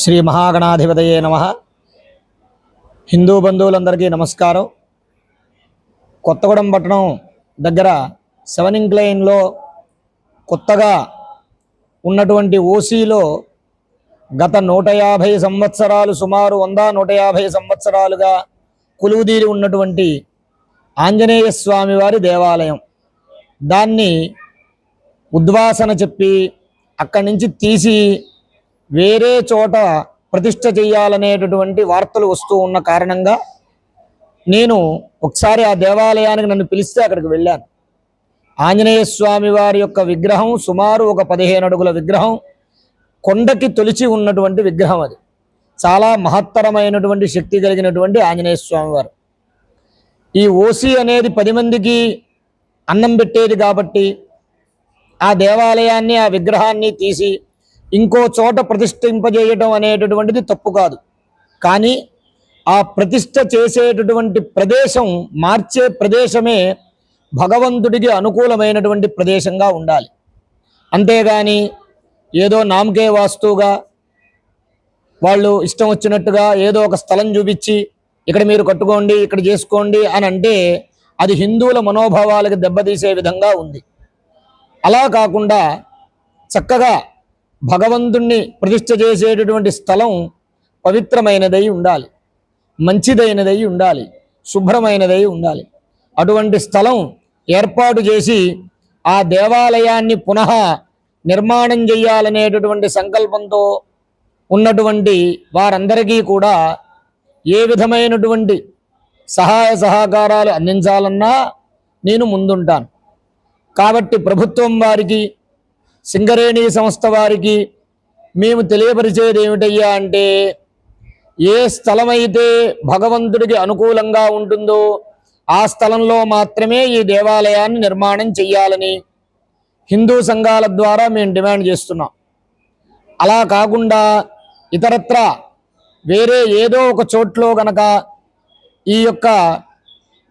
శ్రీ మహాగణాధిపతయే నమః. హిందూ బంధువులందరికీ నమస్కారం. కొత్తగూడెం పట్టణం దగ్గర 7 ఇంక్లైన్లో కొత్తగా ఉన్నటువంటి ఓసీలో గత 150 సంవత్సరాలు సుమారు 100-150 సంవత్సరాలుగా కొలువుదీరి ఉన్నటువంటి ఆంజనేయ స్వామి వారి దేవాలయం. దాన్ని ఉద్వాసన చెప్పి అక్కడి నుంచి తీసి వేరే చోట ప్రతిష్ఠ చేయాలనేటటువంటి వార్తలు వస్తూ ఉన్న కారణంగా నేను ఒకసారి ఆ దేవాలయానికి నన్ను పిలిస్తే అక్కడికి వెళ్ళాను. ఆంజనేయ స్వామి వారి యొక్క విగ్రహం సుమారు ఒక 15 అడుగుల విగ్రహం, కొండకి తొలిచి ఉన్నటువంటి విగ్రహం. అది చాలా మహత్తరమైనటువంటి శక్తి కలిగినటువంటి ఆంజనేయ స్వామి వారు. ఈ ఓసి అనేది 10 మందికి అన్నం పెట్టేది కాబట్టి ఆ దేవాలయాన్ని, ఆ విగ్రహాన్ని తీసి ఇంకో చోట ప్రతిష్ఠింపజేయటం అనేటటువంటిది తప్పు కాదు. కానీ ఆ ప్రతిష్ఠ చేసేటటువంటి ప్రదేశం, మార్చే ప్రదేశమే భగవంతుడికి అనుకూలమైనటువంటి ప్రదేశంగా ఉండాలి. అంతేగాని ఏదో నామకే వాస్తుగా వాళ్ళు ఇష్టం వచ్చినట్టుగా ఏదో ఒక స్థలం చూపించి ఇక్కడ మీరు కట్టుకోండి, ఇక్కడ చేసుకోండి అని అంటే అది హిందువుల మనోభావాలకు దెబ్బతీసే విధంగా ఉంది. అలా కాకుండా చక్కగా భగవంతుణ్ణి ప్రతిష్ఠ చేసేటటువంటి స్థలం పవిత్రమైనదై ఉండాలి, మంచిదైనదై ఉండాలి, శుభ్రమైనదై ఉండాలి. అటువంటి స్థలం ఏర్పాటు చేసి ఆ దేవాలయాన్ని పునః నిర్మాణం చేయాలనేటటువంటి సంకల్పంతో ఉన్నటువంటి వారందరికీ కూడా ఏ విధమైనటువంటి సహాయ సహకారాలు అందించాలన్నా నేను ముందుంటాను. కాబట్టి ప్రభుత్వం వారికి, సింగరేణి సంస్థ వారికి మేము తెలియపరిచేది ఏమిటయ్యా అంటే, ఏ స్థలమైతే భగవంతుడికి అనుకూలంగా ఉంటుందో ఆ స్థలంలో మాత్రమే ఈ దేవాలయాన్ని నిర్మాణం చెయ్యాలని హిందూ సంఘాల ద్వారా మేము డిమాండ్ చేస్తున్నాం. అలా కాకుండా ఇతరత్ర వేరే ఏదో ఒక చోట్లో గనక ఈ యొక్క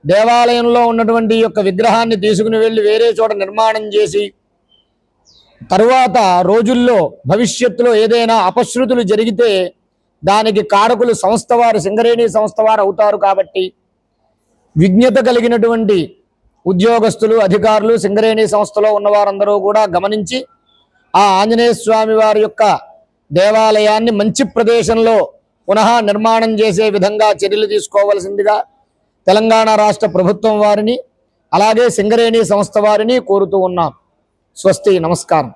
దేవాలయంలో ఉన్నటువంటి ఈ యొక్క విగ్రహాన్ని తీసుకుని వెళ్ళి వేరే చోట నిర్మాణం చేసి తరువాత రోజుల్లో భవిష్యత్తులో ఏదైనా అపశృతులు జరిగితే దానికి కారకులు సంస్థ వారు, సింగరేణి సంస్థ వారు అవుతారు. కాబట్టి విజ్ఞత కలిగినటువంటి ఉద్యోగస్తులు, అధికారులు, సింగరేణి సంస్థలో ఉన్నవారందరూ కూడా గమనించి ఆ ఆంజనేయ స్వామి వారి యొక్క దేవాలయాన్ని మంచి ప్రదేశంలో పునః నిర్మాణం చేసే విధంగా చర్యలు తీసుకోవలసిందిగా తెలంగాణ రాష్ట్ర ప్రభుత్వం వారిని, అలాగే సింగరేణి సంస్థ వారిని కోరుతూ ఉన్నాం. స్వస్తి. నమస్కారం.